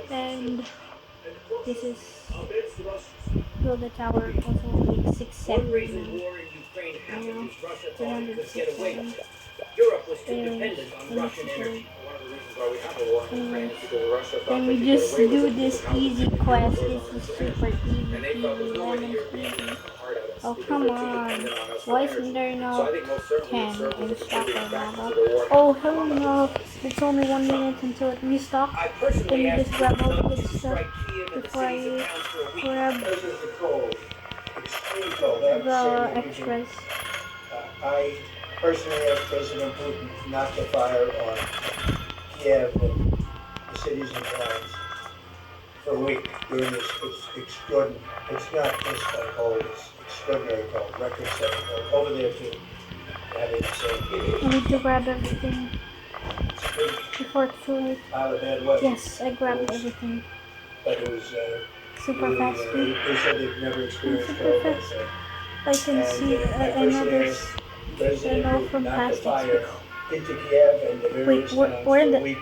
And this is build the tower also like 670 now. I know 367 stairs electrical. Anyways, then we just do this easy quest. This is super easy peasy lemon squeezy. Oh come on, why isn't there no 10 in stock right now? Oh hell no, it's only 1 minute until it restocks. Let me just grab all the good stuff before I grab the extras. I personally asked President Putin not to fire on Kiev and the cities and towns for a week during this extraordinary, it's not just cold, it's extraordinary cold, record-setting cold, over there too. Having the same I need to grab everything before it's too late. pile of bad weather. Yes, I grabbed everything. But it was Super fast speed. they said they've never experienced Super cold like fast. that. I can see, I know there's, I know from past experience. Into Kiev and the various Wait, towns we're in for a the, week,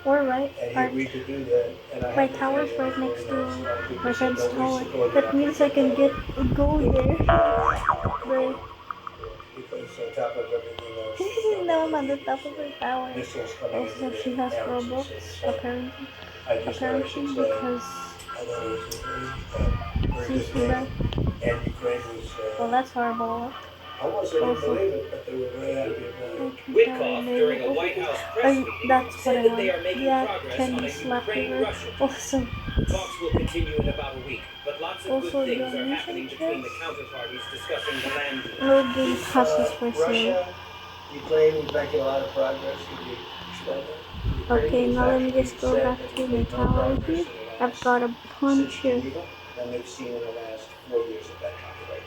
we're right, and he our, agreed to do that. And I my have to tower's say, right next to my people friend's said nobody tower. supported That means I can go there. But because on top of everything else, now I'm on the top of her tower. missiles coming Also, into she the has towns and Robux, stuff. apparently. I just thought I should say, Because I thought it was a very she's good back. thing. And Ukraine was, Well, that's horrible. I almost didn't Also- believe it, but they were very happy about it. Witkoff, during a White House press meeting, That's what said I that they want. are making Yeah, progress can on you a slap over? Ukraine-Russia. Also, The talks will continue in about a week, but lots of Also, good things are donation happening between the checks. counterparties discussing the land deal. no game passes for sale. Russia, Ukraine is making a lot of progress. Could you explain that? Okay, now let me just go back to the tower here. I've got a bunch here. Than they've seen in the last 4 years of that calculation.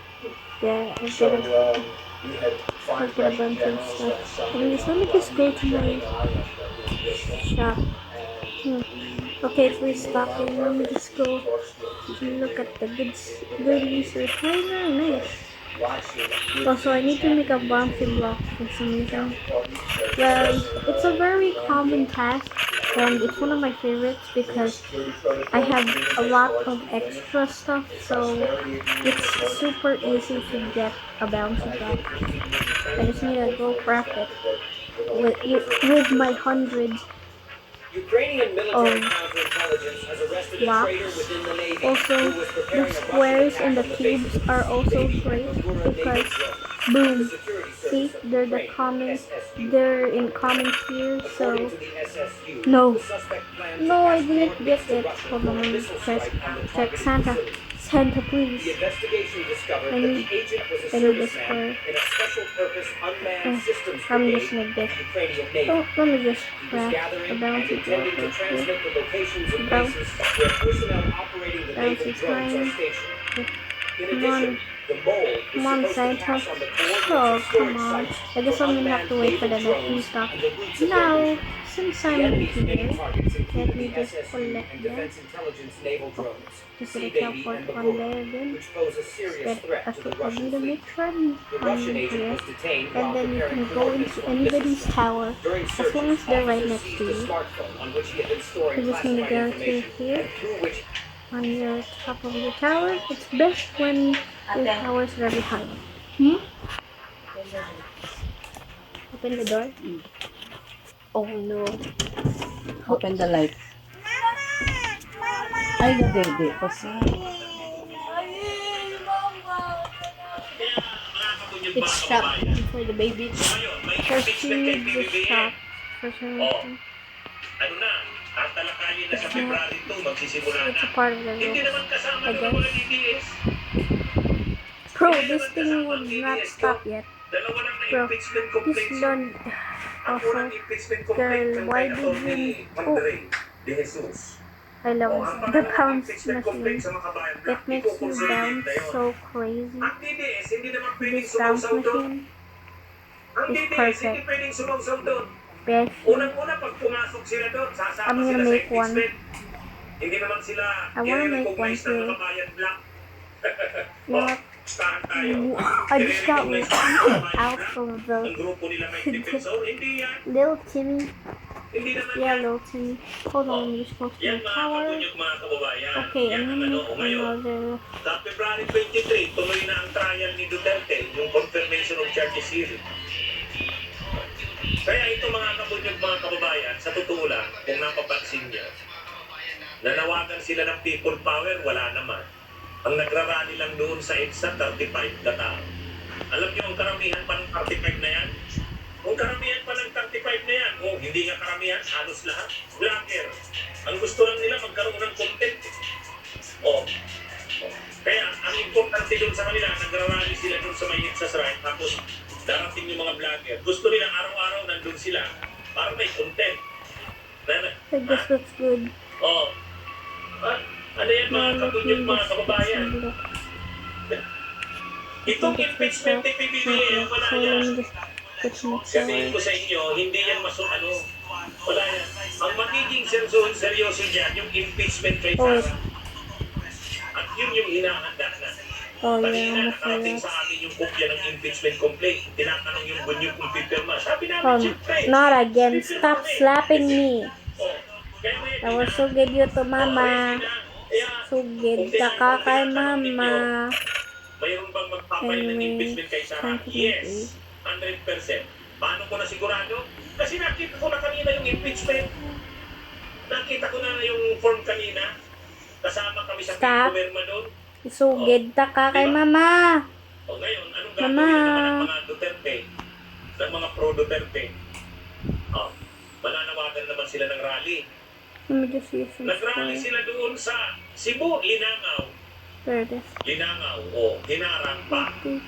Yeah, I've So, got a, we had foreign I've got a bunch of stuff. Let me just go to my shop. Okay, it's restocking. Let me just go look at the goodies. Recliner, nice. Also, I need to make a bouncy block for some reason. Well, it's a very common task, and it's one of my favorites because I have a lot of extra stuff, so it's super easy to get a bouncy block. I just need to go craft it with my hundreds. Ukrainian military Oh. counterintelligence has arrested a Blocks. traitor within the Navy Also, who was preparing the a Russian squares attack and the on the bases cubes of are also Navy great and Magura because Naval Drone. boom. The security See, service of they're the Ukraine, common, SSU. they're in common tier, According so to the SSU, No. the suspect planned to no, I pass didn't get coordinates to it. Russia Hold for on, a let me missile check, strike on the check targeted Santa. facility. Santa, The please. investigation discovered I that need- the agent was a I need this serviceman for- in a special-purpose unmanned systems I'm brigade just gonna of get. the Ukrainian Navy. Oh, let me just He was craft a gathering and bouncy block intending to real quick. transmit the locations of Bounce. bases where personnel operating the naval Bouncy drones are time. stationed. In Come addition, on. the mole is Come on, supposed to Santa. pass on the coordinates Oh, of storage come on. sites I guess for I'm gonna have to unmanned wait for the naval next drones restock. and the routes of their Now, movement. since The I'm enemy's main here, targets let included me the just SSU collect and that. Defense Intelligence naval drones, Just Sea gonna Baby teleport and on Magura, there again. which pose a serious But threat to the I need Russian to fleet. make sure I'm The on Russian agent here. was detained And while then you preparing can go coordinates into for a missile anybody's strike. tower During as long searches, as they're right officers next seized to a you. smartphone on which he had been storing You're just gonna classified go to information, here and through which on your top of your tower. It's best when your tower is very high. Open the door. Oh no. Open the light. Ay, hindi. Kasi, It's shop for the baby. First food is shop for some reason. Ano na, tatalakayin na sa February 2, magsisimula It's a na. part of the Hindi rules. naman kasama I ng mga guess. DDS. Bro, this thing would not stop yet. Dalawa lang na Bro, impeachment this complaints. Lord Ang also, unang impeachment complaint girl, ng why kay did Atty. you- Andre De Jesus. I love O, ang the pangalawang bounce impeachment complaint machine. sa mga kabayan It makes you bounce so crazy. Ang DDS hindi naman pwedeng This bounce sumausaw doon. machine Ang is DDS hindi perfect. pwedeng sumausaw doon. Best. Unang-una, pag pumasok sila doon, sasama I'm gonna sila sa make one. impeachment. Hindi naman sila I wanna make one i-recognize ng too. mga bayan black. You know what? Stahan tayo. I just got I-recognize ng mga bayan out black. of Ang the grupo nila may defensor, hindi yan. little Timmy. Hindi naman yellow to me. Hold on, let me just go to yan the mga tower. kabunyog mga kababayan. Okay, Yan I'm ang gonna ano, make ngayon. another. Sa February 23, tuloy na ang trial ni Duterte, yung confirmation of charges hearing. Kaya ito mga kabunyog mga kababayan, sa totoo lang, kung napapansin nyo, nanawagan sila ng people power, wala naman. Ang nagrarally lang doon sa EDSA, 35 na tao. Alam niyo ang karamihan pa ng 35 na yan? Kung karamihan pa ng 35 na yan, hindi nga karamihan, halos lahat. Vlogger. Ang gusto lang nila magkaroon ng content. Kaya ang importante doon sa kanila, nagrarally sila doon sa may EDSA shrine, tapos darating yung mga vlogger. Gusto nila araw-araw nandun sila para may content. I guess that's good. Ano yan mga kabunyog mga kababayan? Itong impeachment ni PBBM, wala So let yan. me just put my Sabihin ko tower. sa inyo, hindi yan wala yan. Ang magiging seryoso dyan, yung impeachment kay Oh, Sara. At yun yung hinahanda na. Oh Kanina, yeah, nakarating masaya. sa amin yung kopya ng impeachment complaint. Tinatanong yung bunyog kung pipirma. Sabi namin, siyempre. Not again. Stop slapping me. Kaya may That was so good you to mama. So good ka kay mama. Mayroon bang magpapail ng Anyway, impeachment kay Sara? Yes, 100%. Paano ko na sigurado? Kasi nakita ko na kanina yung impeachment. Nakita ko na yung form kanina. Kasama kami sa Stop. pumirma doon. So good ka kay mama. O ngayon, anong Mama. gagawin naman ng mga Duterte? Ng mga pro-Duterte? Mananawagan naman sila ng rally. Let me just use some Nag-rally square. sila doon sa Cebu, Linangaw. There it is. Linangaw o Hinarang pa. Okay.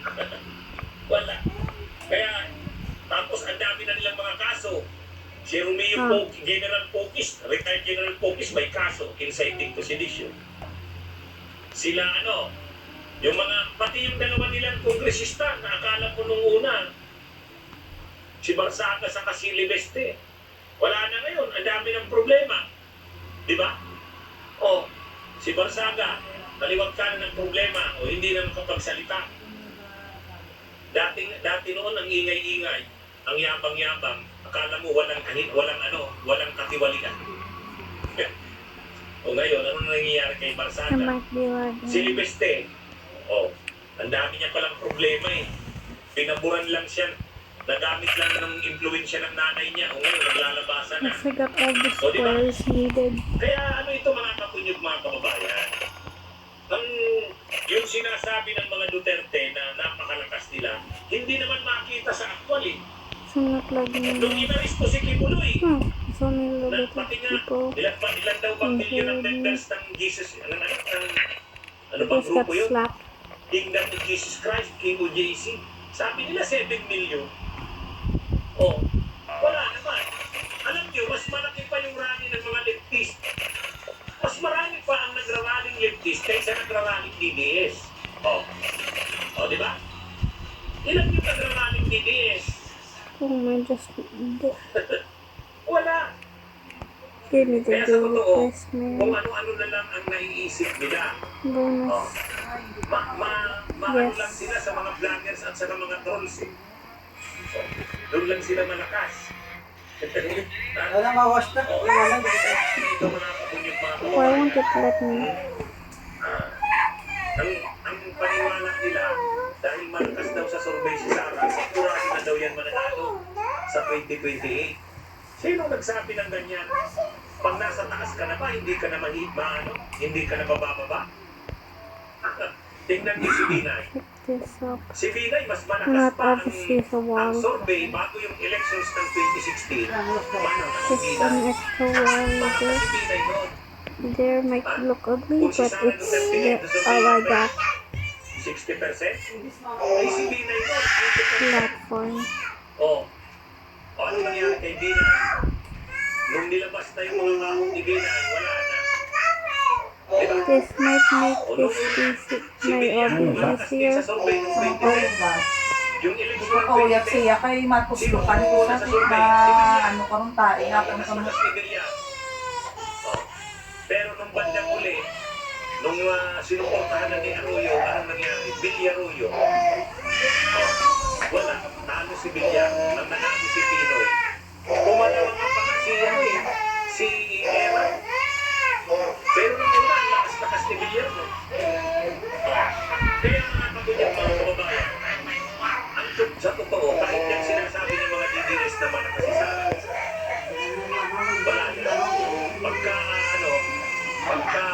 Wala. Kaya, tapos ang dami na nilang mga kaso. Si Romeo Ah. General Pokis, retired General Pokis, may kaso, inciting to sedition. Sila yung mga, pati yung dalawa nilang kongresista na akala ko nung una, si Barsaga sa si Libeste. Wala na ngayon, ang dami ng problema. Di ba? Si Barsaga, naliwag ka na ng problema o hindi na makapagsalita. Dati noon ang ingay-ingay, ang yabang-yabang, akala mo walang katiwalian. O ngayon, ano nangyayari kay I Barsaga? might be Si lagging. Libeste, ang dami niya palang problema eh. Pinaburan lang siya, nagamit lang ng impluensya ng nanay niya. O ngayon, naglalabasan na. I forgot all the squares needed. Kaya ito mga kapunyog mga kababayan, yung sinasabi ng mga Duterte na napakalakas nila, hindi naman makita sa actual eh. So I'm not lagging Nung anymore. inaris ko si Kibuloy, It's only a little bit of pati nga, people. ilan daw bang milyon ng members ng Jesus, ano bang Just got grupo yun? slapped. Kingdom of Jesus Christ, KOJC. Sabi nila 7 million. Wala naman. Alam nyo, mas malaki pa yung rally ng mga leftist. Mas marami pa ang nagraraling leftist kaysa nagraraling DDS. Di ba? Ilan yung nagraraling DDS? Oh my, just Wala. give me the Kaya sa totoo, bonus, kung man. ano-ano na lang ang naiisip nila. Bonus. Maano lang sila sa mga vloggers at sa mga trolls eh. Doon lang sila malakas. Wala mawas na. Ito mga kapunyog mga Why won't it let me? ang paniwala nila, dahil malakas daw sa survey si Sara, sigurado na daw yan mananalo sa 2028. Sino nagsabi ng ganyan? Pag nasa taas ka na ba, hindi ka na hindi ka na bababa? Tingnan niyo si Binay. Pick this up. Si Binay, mas malakas Not pa obviously sa ang wall. survey bago yung elections ng 2016. Malakas si Just Binay. an extra wall Malakas there. si Binay noon. There might look ugly, but it's all I got. 60%? Ay, si Binay noon. 80%. Platform. Ano nangyari kay Binay? Nung nilabas na yung mga kahong ni Binay, wala na. Diba? This might make this easy. May audio easier. Sa survey ng 2010, yung election ng Yak 2010, siya kay Marcos Lucan ko sa na ano karon tae nga kung mas ni Villar. Pero nung bandang uli, nung sinuportahan na ni Arroyo, anong nangyari? Villarroyo. Wala. Talo si Villar. Ang nanalo si Pinoy. Pumalawa nga pa nga si si Eman. Pero nung una, ang lakas-lakas ni Villarno. Kaya mga kabunyang mga kababayan, sa totoo, kahit yung sinasabi ng mga DDS na manakasisalan, wala na. Pagka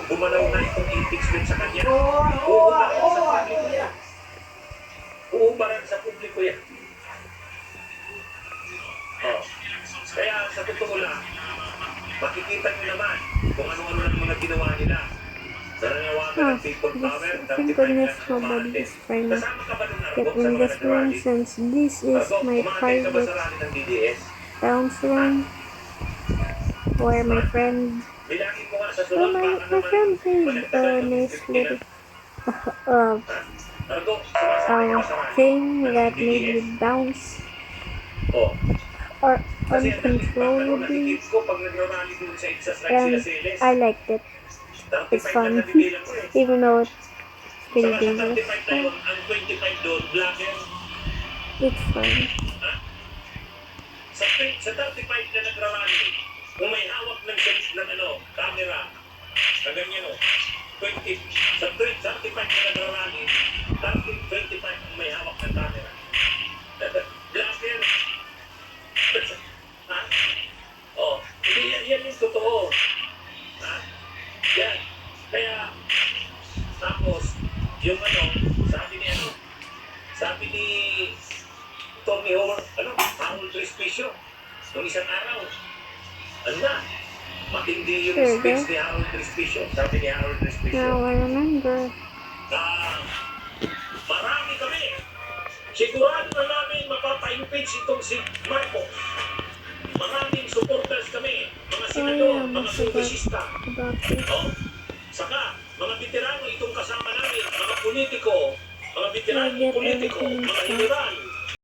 bumalaw na itong impeachment sa kanya, uubaran sa publiko yan. Oh. Kaya sa totoo lang, makikita nyo naman kung ano-ano ng mga ginawa nila. Sa nangawagan ng people power, Thank goodness nobody is trying to kasama ka ba nung get narbot sa in mga this room nag-rally? since this is my Umaatay ka ba private sa rally ng DDS? bounce room where my friend Bilangin mo nga sa well, sunod, my baka naman friend has malagdagan ng nice 50 little na. Argo, sumasali ka ba sa rally thing ng that made DDS? me bounce Oh. or Kasi ang uncontrollably, nakikita ko pag nag-rally dun sa Exas like and sila Celes, I liked it. 35 It's lang fun, nabibilang ko eh. even though it's pretty Sa dangerous. 35 na yun, ang 25 doon, vlogger. It's fun. Ha? Sa 35 na nagrarally, kung may hawak ng camera, na ganyan o, 20, sa 35 na nagrarally, 25 ang may hawak ng camera. Vlogger. Ha? Oh, hindi yan yung totoo. Ha? Yan. Kaya, tapos, yung sabi ni Tommy Howard, Harold Respicio, nung isang araw, matindi yung Sure, speech ni Harold Respicio, sabi ni Harold Respicio, Now I remember. marami kami, sigurado na namin mapapa-impeach itong si Marcos. Maraming supporters kami, mga senador, yeah, mga kongresista. About it. Oh, saka, mga veterano itong kasama namin, mga politiko, mga veterano I get politiko, everything mga stuff. general,